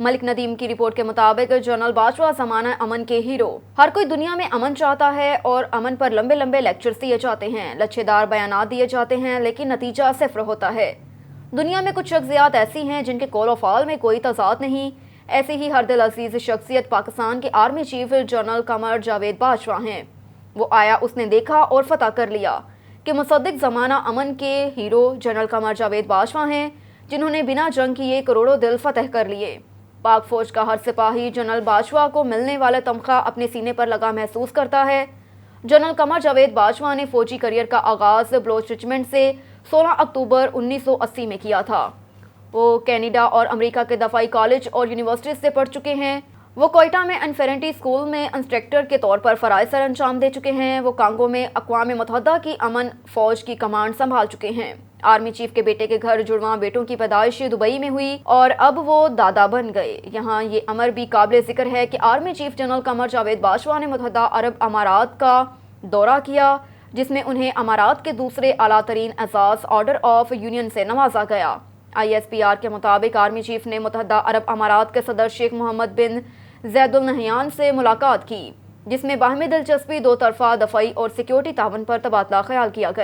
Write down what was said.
मलिक नदीम की रिपोर्ट के मुताबिक जनरल बाजवा ज़माना अमन के हीरो। हर कोई दुनिया में अमन चाहता है और अमन पर लंबे लंबे लेक्चर्स दिए जाते हैं, लच्छेदार बयानात दिए जाते हैं, लेकिन नतीजा सिफर होता है। दुनिया में कुछ शख्सियात ऐसी हैं जिनके कौल व फ़ाल में कोई तज़ाद नहीं। ऐसी ही हर दिल अजीज शख्सियत पाकिस्तान के army chief general Qamar Javed Bajwa हैं। वो आया, उसने देखा और फतह कर लिया कि मुसद्दिक ज़माना अमन के हीरो जनरल कमर जावेद बाजवा हैं, जिन्होंने बिना जंग किए करोड़ों दिल फतह कर लिए। पाक फौज का हर सिपाही जनरल बाजवा को मिलने वाला तमखा अपने सीने पर लगा महसूस करता है। जनरल कमर जावेद बाजवा ने फौजी करियर का आगाज़ बलोच रेजिमेंट से 16 अक्टूबर 1980 में किया था। वो कनाडा और अमेरिका के दफाई कॉलेज और यूनिवर्सिटी से पढ़ चुके हैं। वो कोयटा में इन्फेंट्री स्कूल में इंस्ट्रक्टर के तौर पर फ़राइज़ सर अंजाम दे चुके हैं। वो कांगो में अक़वाम मुत्तहिदा की अमन फ़ौज की कमांड संभाल चुके हैं। आर्मी चीफ के बेटे के घर जुड़वां बेटों की पैदाइश दुबई में हुई और अब वो दादा बन गए। यहाँ ये अमर भी काबिल ज़िक्र है कि army chief general Qamar Javed Bajwa ने मुत्तहिदा अरब अमारात का दौरा किया, जिसमें उन्हें अमारात के दूसरे आला तरीन एजाज़ ऑर्डर ऑफ यूनियन से नवाजा गया। ISPR के मुताबिक आर्मी चीफ ने मुत्तहिदा अरब अमारात के सदर शेख मोहम्मद बिन ज़ैद अल नहयान से मुलाकात की, जिसमें बाहमी दिलचस्पी दो तरफ़ा दफ़ाई और सिक्योरिटी ताउन पर तबादला ख्याल किया गया।